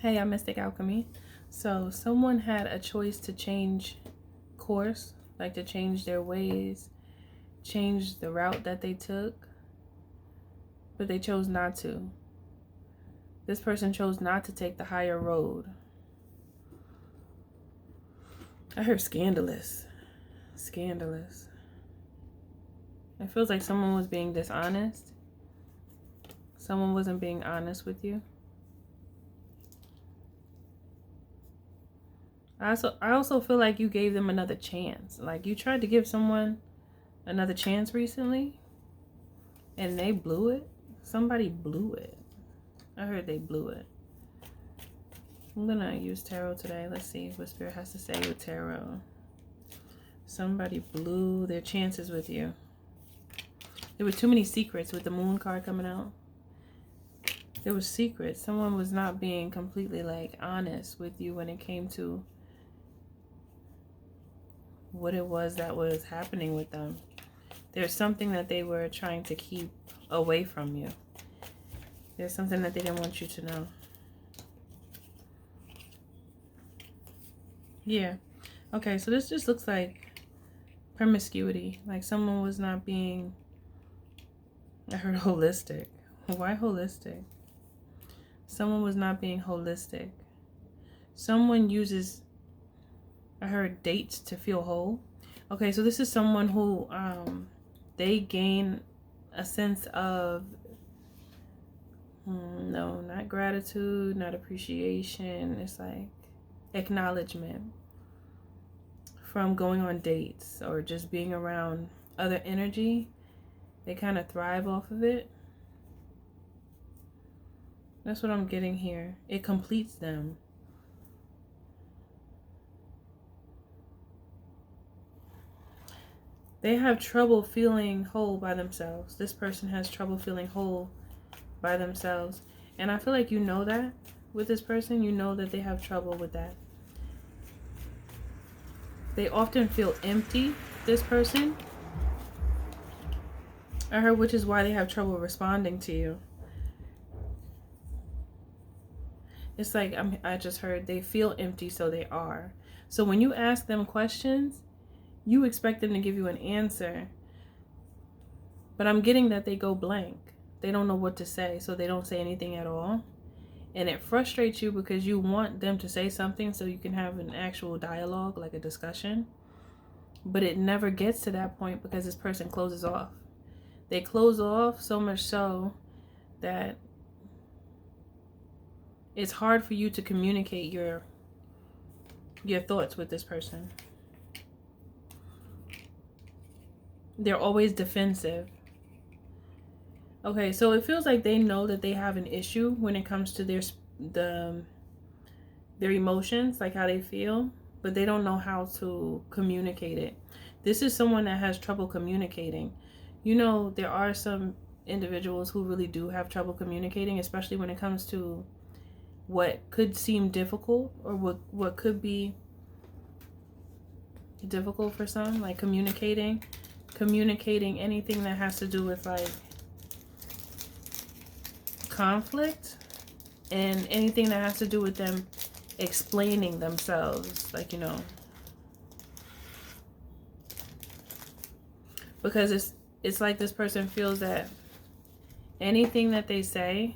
Hey, I'm Mystic Alchemy. So someone had a choice to change course, like to change their ways, change the route that they took, but they chose not to. This person chose not to take the higher road. I heard scandalous. Scandalous. It feels like someone was being dishonest. Someone wasn't being honest with you. I also feel like you gave them another chance. Like you tried to give someone another chance recently and they blew it. Somebody blew it. I heard they blew it. I'm gonna use tarot today. Let's see what Spirit has to say with tarot. Somebody blew their chances with you. There were too many secrets with the moon card coming out. There was secrets. Someone was not being completely like honest with you when it came to what it was that was happening with them. There's something that they were trying to keep away from you. There's something that they didn't want you to know. Yeah. Okay, so this just looks like promiscuity. Like someone was not being... I heard holistic. Why holistic? Someone was not being holistic. Someone uses... I heard dates to feel whole. Okay, so this is someone who they gain a sense of no, not gratitude, not appreciation. It's like acknowledgement from going on dates or just being around other energy. They kind of thrive off of it. That's what I'm getting here. It completes them. They have trouble feeling whole by themselves. This person has trouble feeling whole by themselves. And I feel like you know that with this person. You know that they have trouble with that. They often feel empty, this person. I heard, which is why they have trouble responding to you. It's like, I just heard they feel empty, so they are. So when you ask them questions, you expect them to give you an answer. But I'm getting that they go blank. They don't know what to say, so they don't say anything at all. And it frustrates you because you want them to say something so you can have an actual dialogue, like a discussion. But it never gets to that point because this person closes off. They close off so much so that it's hard for you to communicate your thoughts with this person. They're always defensive. Okay, so it feels like they know that they have an issue when it comes to their emotions, like how they feel, but they don't know how to communicate it. This is someone that has trouble communicating. You know, there are some individuals who really do have trouble communicating, especially when it comes to what could seem difficult or what could be difficult for some, like communicating anything that has to do with like conflict and anything that has to do with them explaining themselves, like, you know, because it's like this person feels that anything that they say,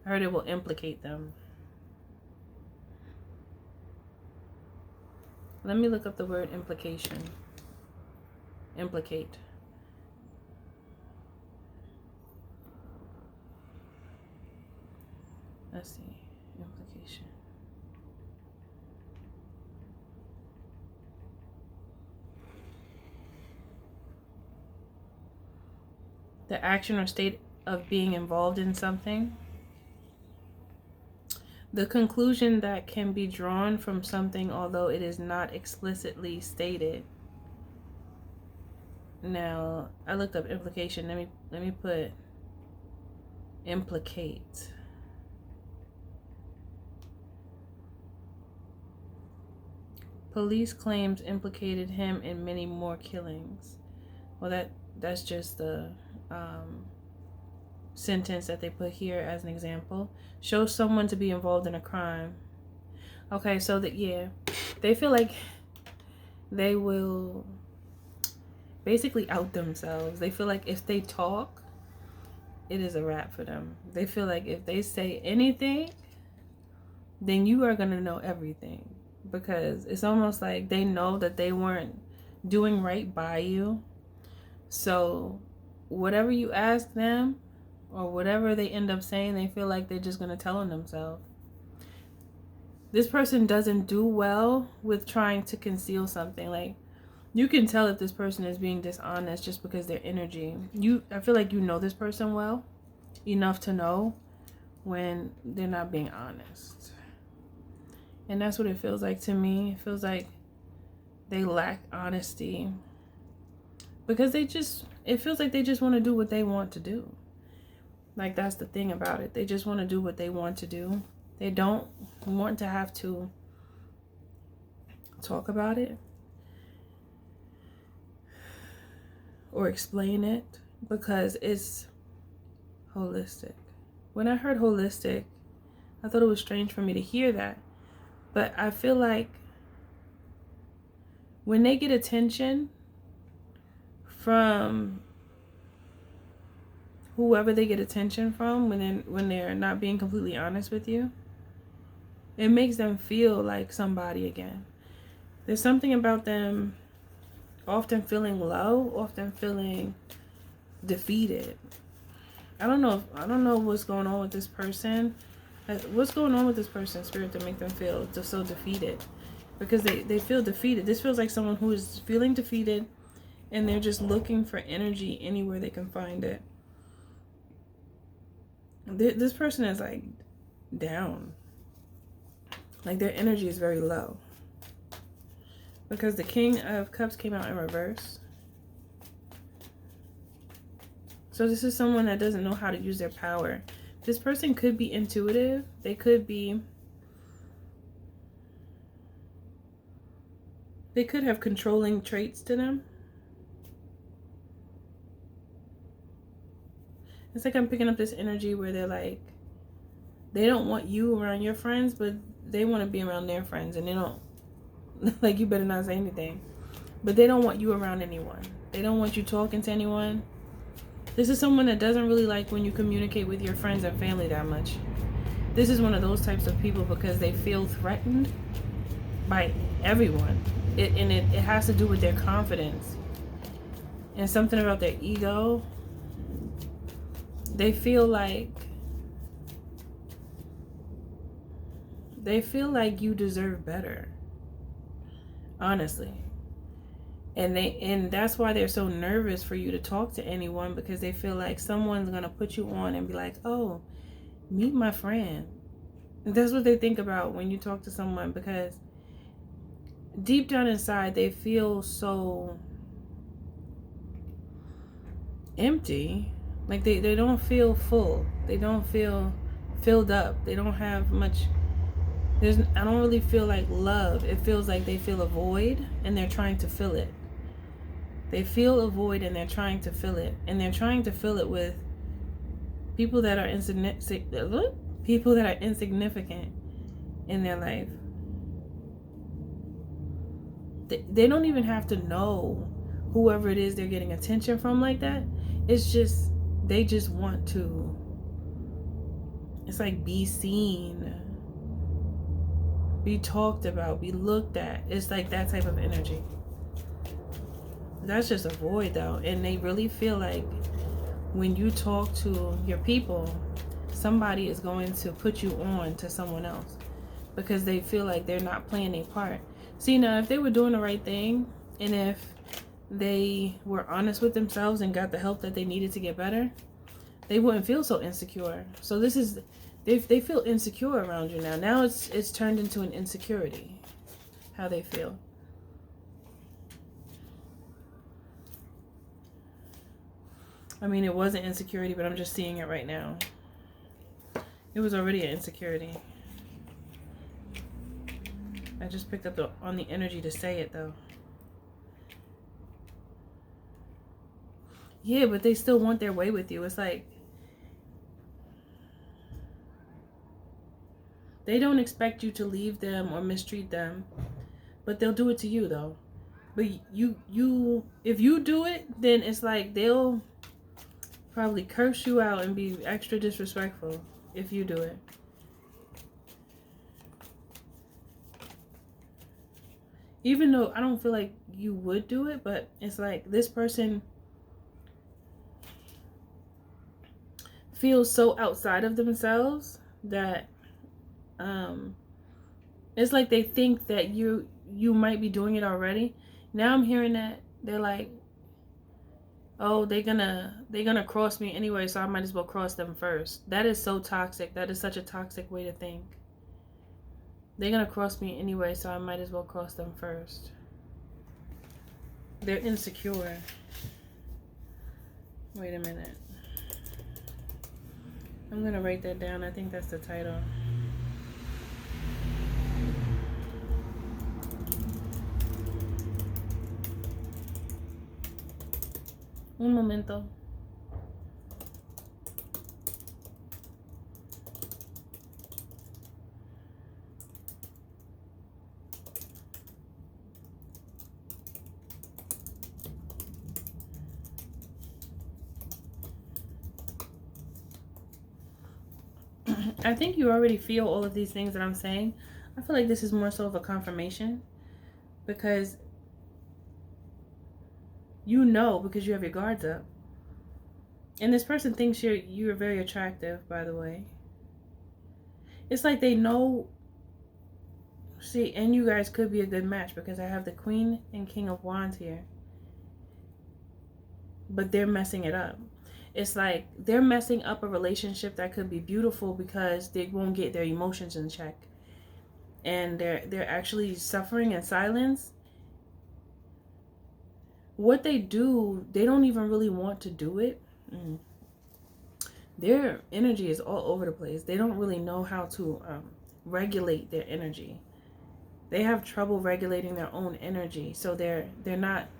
I heard, it will implicate them. Let me look up the word implication. Implicate. Let's see. Implication. The action or state of being involved in something. The conclusion that can be drawn from something, although it is not explicitly stated. Now, I looked up implication. Let me put implicate. Police claims implicated him in many more killings. Well, that's just the sentence that they put here as an example. Show someone to be involved in a crime. Okay, so that, yeah, they feel like they will basically out themselves. They feel like if they talk, it is a wrap for them. They feel like if they say anything, then you are going to know everything, because it's almost like they know that they weren't doing right by you. So whatever you ask them or whatever they end up saying, they feel like they're just going to tell on themselves. This person doesn't do well with trying to conceal something. Like, you can tell if this person is being dishonest just because their energy. I feel like you know this person well enough to know when they're not being honest. And that's what it feels like to me. It feels like they lack honesty. Because it feels like they just want to do what they want to do. Like, that's the thing about it. They just want to do what they want to do. They don't want to have to talk about it or explain it, because it's holistic. When I heard holistic, I thought it was strange for me to hear that. But I feel like when they get attention from whoever they get attention from, when they're not being completely honest with you, it makes them feel like somebody again. There's something about them often feeling low, often feeling defeated. I don't know what's going on with this person. What's going on with this person, Spirit, to make them feel so defeated? Because they feel defeated. This feels like someone who is feeling defeated, and they're just looking for energy anywhere they can find it. This person is like down. Like, their energy is very low. Because the King of Cups came out in reverse. So this is someone that doesn't know how to use their power. This person could be intuitive. They could have controlling traits to them. It's like I'm picking up this energy where they're like, they don't want you around your friends, but they want to be around their friends, and they don't, like, you better not say anything. But they don't want you around anyone. They don't want you talking to anyone. This is someone that doesn't really like when you communicate with your friends and family that much. This is one of those types of people because they feel threatened by everyone. It has to do with their confidence and something about their ego. They feel like you deserve better, honestly. And that's why they're so nervous for you to talk to anyone, because they feel like someone's gonna put you on and be like, oh, meet my friend. And that's what they think about when you talk to someone, because deep down inside they feel so empty. Like they don't feel full. They don't feel filled up. They don't have much. I don't really feel like love. It feels like they feel a void and they're trying to fill it. They feel a void and they're trying to fill it. And they're trying to fill it with people that are insignificant in their life. They don't even have to know whoever it is they're getting attention from like that. It's just, they just want to, it's like, be seen, be talked about, be looked at. It's like that type of energy. That's just a void though. And they really feel like when you talk to your people, somebody is going to put you on to someone else because they feel like they're not playing their part. See, now if they were doing the right thing, and if they were honest with themselves and got the help that they needed to get better, they wouldn't feel so insecure. So this is, they feel insecure around you now. Now it's turned into an insecurity, how they feel. I mean, it wasn't insecurity, but I'm just seeing it right now. It was already an insecurity. I just picked up on the energy to say it though. Yeah, but they still want their way with you. It's like They don't expect you to leave them or mistreat them, but they'll do it to you though. But if you do it, then it's like they'll probably curse you out and be extra disrespectful if you do it. Even though I don't feel like you would do it, but it's like this person feels so outside of themselves that it's like they think that you might be doing it already. Now I'm hearing that they're like, oh, they're gonna cross me anyway, so I might as well cross them first. That is so toxic. That is such a toxic way to think. They're gonna cross me anyway, so I might as well cross them first. They're insecure. Wait a minute. I'm gonna write that down. I think that's the title. Un momento. I think you already feel all of these things that I'm saying. I feel like this is more so of a confirmation because you know, because you have your guards up. And this person thinks you're very attractive, by the way. It's like they know. See, and you guys could be a good match because I have the Queen and King of Wands here. But they're messing it up. It's like they're messing up a relationship that could be beautiful because they won't get their emotions in check. And they're actually suffering in silence. What they do, they don't even really want to do it. Their energy is all over the place. They don't really know how to regulate their energy. They have trouble regulating their own energy. So they're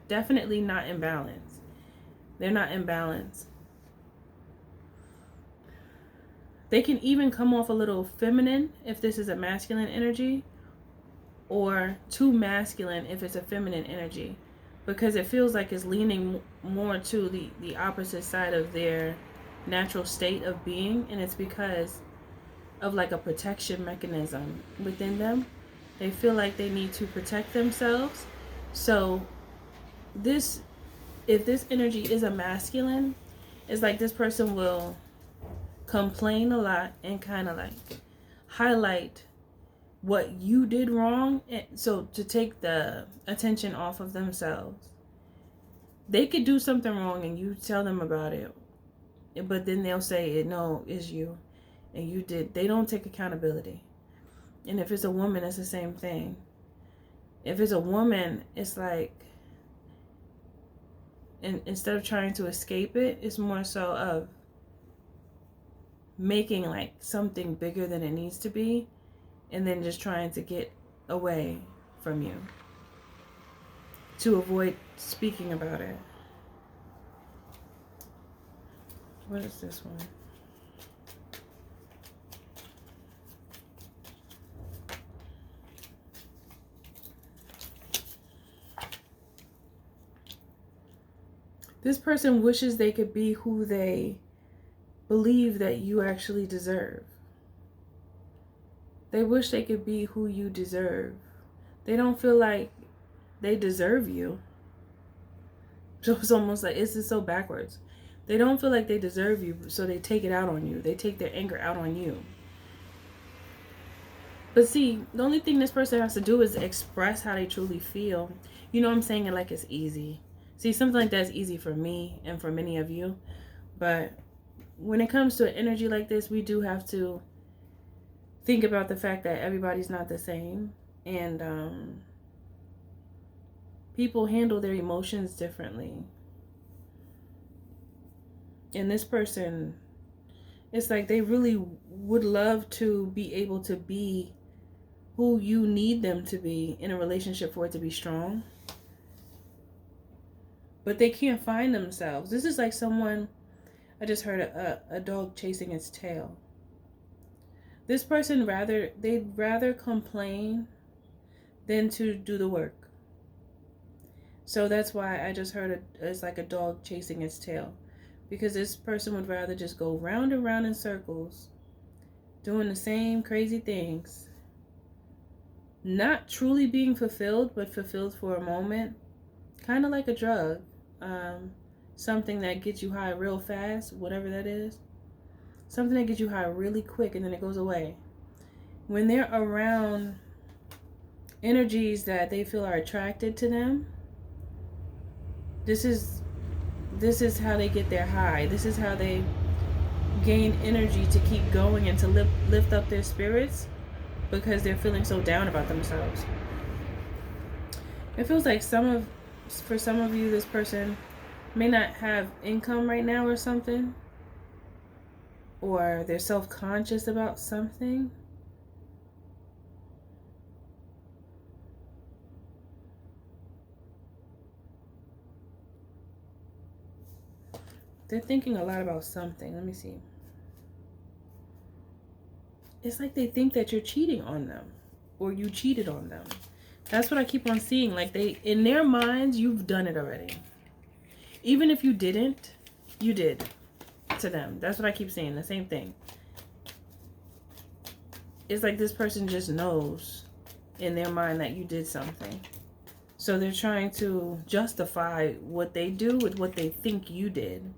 definitely not in balance. They're not in balance. They can even come off a little feminine if this is a masculine energy, or too masculine if it's a feminine energy, because it feels like it's leaning more to the opposite side of their natural state of being, and it's because of like a protection mechanism within them. They feel like they need to protect themselves. So if this energy is a masculine, it's like this person will complain a lot and kind of like highlight what you did wrong, and so to take the attention off of themselves. They could do something wrong and you tell them about it, but then they'll say, no, it's you and you did. They don't take accountability. And if it's a woman, it's the same thing. If it's a woman, it's like, and instead of trying to escape it, it's more so of making like something bigger than it needs to be, and then just trying to get away from you to avoid speaking about it. What is this one? This person wishes they could be who they believe that you actually deserve. They wish they could be who you deserve. They don't feel like they deserve you. So it's almost like, this is so backwards. They don't feel like they deserve you, so they take it out on you. They take their anger out on you. But see, the only thing this person has to do is express how they truly feel. You know what I'm saying? Like it's easy. See, something like that's easy for me and for many of you. But when it comes to an energy like this, we do have to think about the fact that everybody's not the same. And people handle their emotions differently. And this person, it's like they really would love to be able to be who you need them to be in a relationship for it to be strong. But they can't find themselves. This is like someone, I just heard a dog chasing its tail. This person they'd rather complain than to do the work. So that's why I just heard it's like a dog chasing its tail. Because this person would rather just go round and round in circles, doing the same crazy things, not truly being fulfilled, but fulfilled for a moment, kind of like a drug, something that gets you high real fast, whatever that is, something that gets you high really quick and then it goes away. When they're around energies that they feel are attracted to them, this is how they get their high. This is how they gain energy to keep going and to lift up their spirits, because they're feeling so down about themselves. It feels like for some of you, this person may not have income right now or something, or they're self-conscious about something. They're thinking a lot about something. Let me see. It's like they think that you're cheating on them, or you cheated on them. That's what I keep on seeing. Like in their minds, you've done it already. Even if you didn't, you did to them. That's what I keep saying. The same thing. It's like this person just knows in their mind that you did something. So they're trying to justify what they do with what they think you did.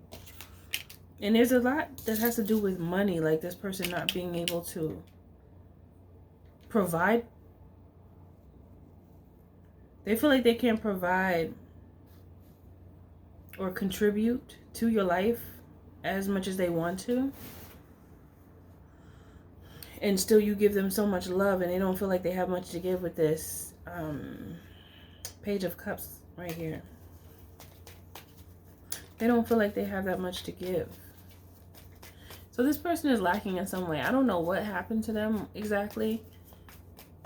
And there's a lot that has to do with money, like this person not being able to provide. They feel like they can't provide or contribute to your life as much as they want to. And still you give them so much love and they don't feel like they have much to give with this Page of Cups right here. They don't feel like they have that much to give. So this person is lacking in some way. I don't know what happened to them exactly.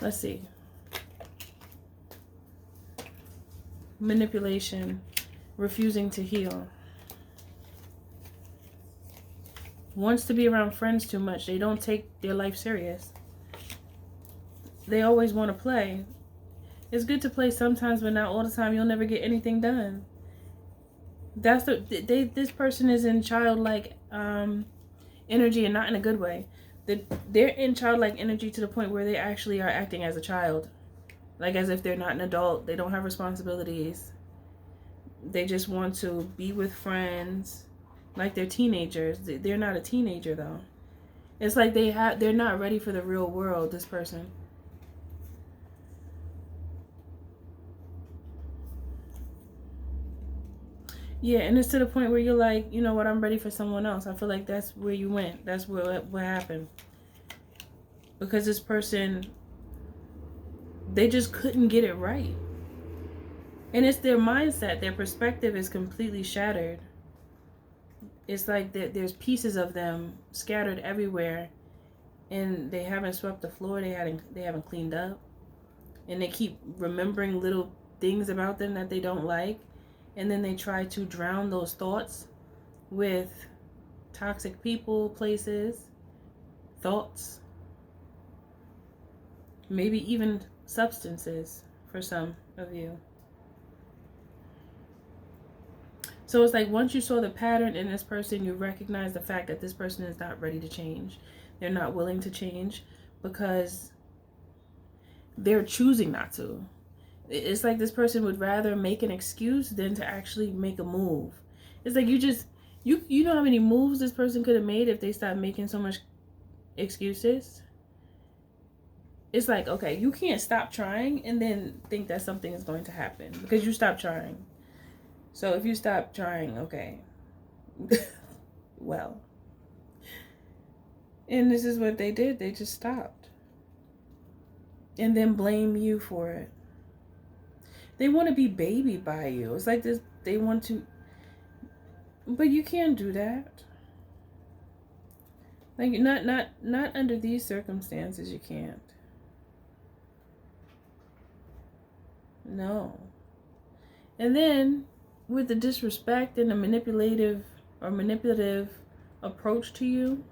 Let's see. Manipulation, refusing to heal. Wants to be around friends too much. They don't take their life serious. They always want to play. It's good to play sometimes, but not all the time. You'll never get anything done. That's this person is in childlike energy, and not in a good way. They're in childlike energy to the point where they actually are acting as a child, like as if they're not an adult. They don't have responsibilities. They just want to be with friends, like they're teenagers. They're not a teenager though. It's like they're not ready for the real world. This person. Yeah, and it's to the point where you're like, you know what, I'm ready for someone else. I feel like that's where you went. That's what happened. Because this person, they just couldn't get it right. And it's their mindset. Their perspective is completely shattered. It's like there's pieces of them scattered everywhere. And they haven't swept the floor. They haven't cleaned up. And they keep remembering little things about them that they don't like. And then they try to drown those thoughts with toxic people, places, thoughts, maybe even substances for some of you. So it's like once you saw the pattern in this person, you recognize the fact that this person is not ready to change. They're not willing to change because they're choosing not to. It's like this person would rather make an excuse than to actually make a move. It's like you know how many moves this person could have made if they stopped making so much excuses? It's like, okay, you can't stop trying and then think that something is going to happen because you stopped trying. So if you stop trying, okay, well. And this is what they did. They just stopped. And then blame you for it. They want to be babied by you. It's like this. They want to, but you can't do that. Like not under these circumstances. You can't. No. And then with the disrespect and the manipulative approach to you,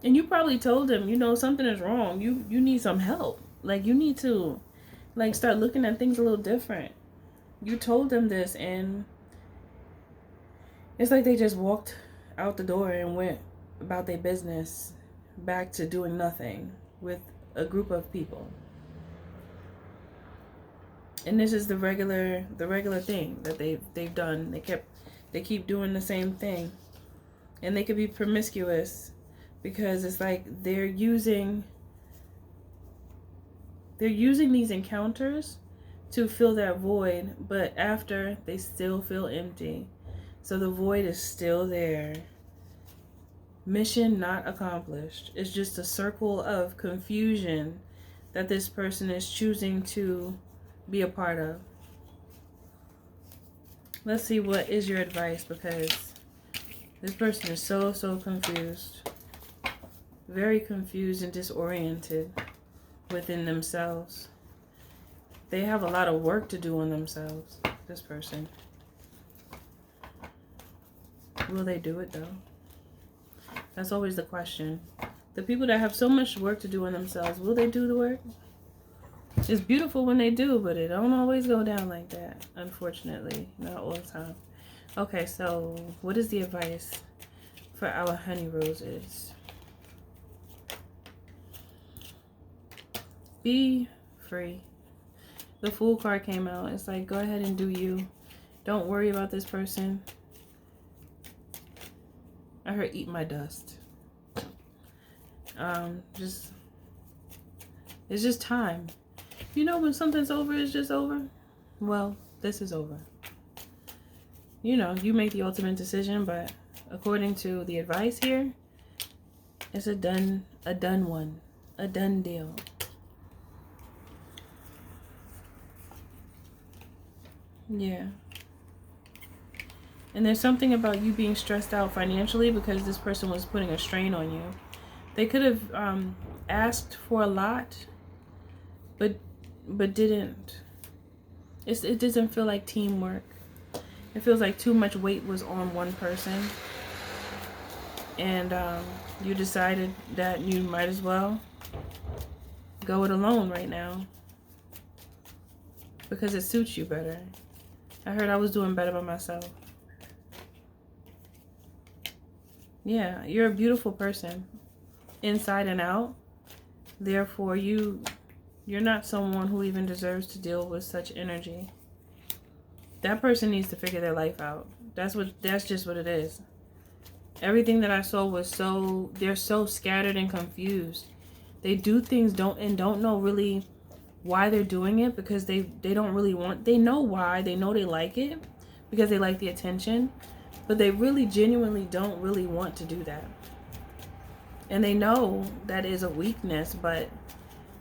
And you probably told them, you know, something is wrong. You need some help. Like, you need to, like, start looking at things a little different. You told them this, and it's like they just walked out the door and went about their business, back to doing nothing with a group of people. And this is the regular thing that they've done. They keep doing the same thing. And they could be promiscuous because it's like they're using these encounters to fill that void, but after they still feel empty. So the void is still there. Mission not accomplished. It's just a circle of confusion that this person is choosing to be a part of. Let's see, what is your advice, because this person is so confused. Very confused and disoriented within themselves. They have a lot of work to do on themselves, this person. Will they do it though? That's always the question. The people that have so much work to do on themselves, will they do the work? It's beautiful when they do, but it don't always go down like that, unfortunately. Not all the time. Okay, so what is the advice for our honey roses? Be free. The Fool card came out. It's like, go ahead and do you. Don't worry about this person. I heard eat my dust. It's just time. You know, when something's over, it's just over. Well, this is over. You know, you make the ultimate decision, but according to the advice here, it's a done one, a done deal. Yeah. And there's something about you being stressed out financially because this person was putting a strain on you. They could have asked for a lot, but didn't. It doesn't feel like teamwork. It feels like too much weight was on one person. And you decided that you might as well go it alone right now because it suits you better. I heard I was doing better by myself. Yeah, you're a beautiful person inside and out. Therefore, you're not someone who even deserves to deal with such energy. That person needs to figure their life out. That's just what it is. Everything that I saw was they're so scattered and confused. They do things don't know really why they're doing it, because they don't really want, they know why, they know they like it because they like the attention, but they really genuinely don't really want to do that. And they know that is a weakness, but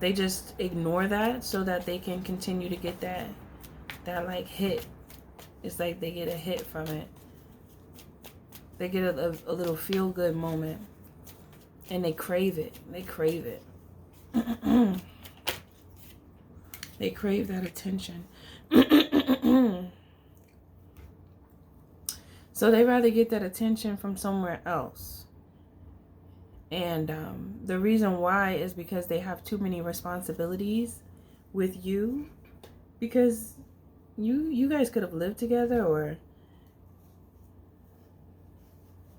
they just ignore that so that they can continue to get that like hit. It's like they get a hit from it. They get a little feel-good moment. And they crave it. They crave it. They crave that attention. So they rather get that attention from somewhere else. And the reason why is because they have too many responsibilities with you. Because you guys could have lived together, or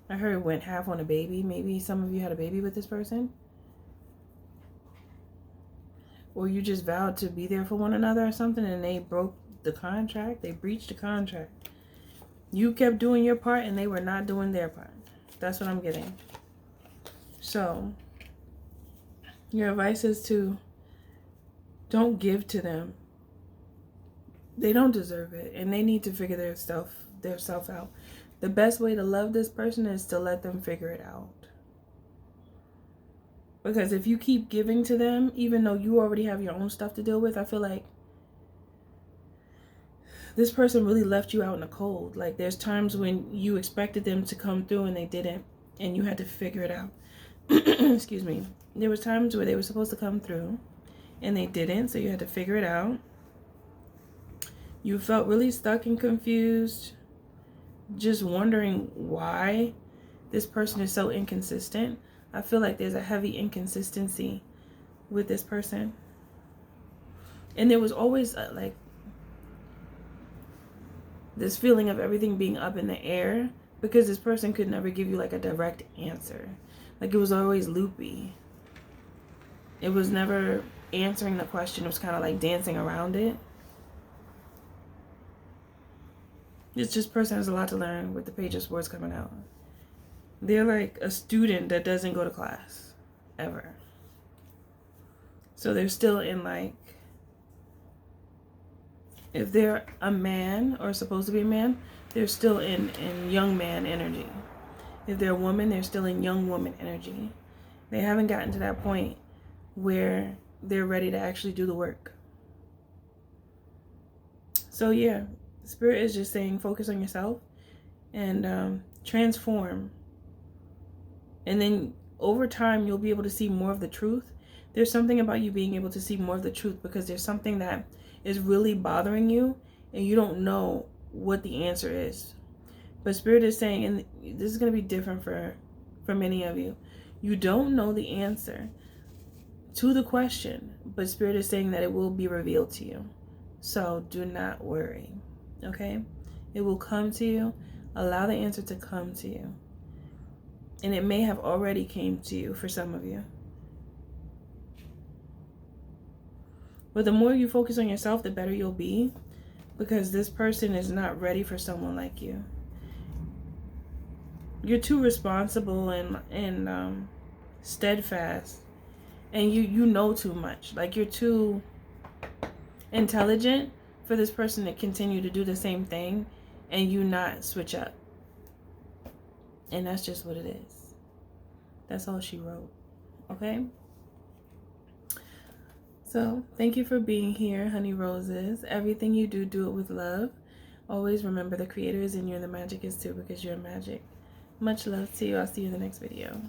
I heard it went half on a baby. Maybe some of you had a baby with this person. Or you just vowed to be there for one another or something, and they broke the contract. They breached the contract. You kept doing your part and they were not doing their part. That's what I'm getting. So your advice is to don't give to them. They don't deserve it, and they need to figure their self out. The best way to love this person is to let them figure it out. Because if you keep giving to them, even though you already have your own stuff to deal with, I feel like this person really left you out in the cold. Like, there's times when you expected them to come through and they didn't, and you had to figure it out. Excuse me. There was times where they were supposed to come through and they didn't, so you had to figure it out. You felt really stuck and confused, just wondering why this person is so inconsistent. I feel like there's a heavy inconsistency with this person. And there was always like this feeling of everything being up in the air, because this person could never give you like a direct answer. Like it was always loopy. It was never answering the question. It was kind of like dancing around it. This just person has a lot to learn with the Page of Swords coming out. They're like a student that doesn't go to class ever. So they're still in like, if they're a man or supposed to be a man, they're still in young man energy. If they're a woman, they're still in young woman energy. They haven't gotten to that point where they're ready to actually do the work. So yeah, Spirit is just saying focus on yourself and transform. And then over time, you'll be able to see more of the truth. There's something about you being able to see more of the truth because there's something that is really bothering you and you don't know what the answer is. But Spirit is saying, and this is going to be different for many of you, you don't know the answer to the question, but Spirit is saying that it will be revealed to you. So do not worry, okay? It will come to you. Allow the answer to come to you. And it may have already came to you for some of you. But the more you focus on yourself, the better you'll be, because this person is not ready for someone like you. You're too responsible and steadfast, and you know too much. Like you're too intelligent for this person to continue to do the same thing and you not switch up. And that's just what it is. That's all she wrote. Okay? So, thank you for being here, honey roses. Everything you do, do it with love. Always remember the creator is in you and the magic is too, because you're magic. Much love to you. I'll see you in the next video.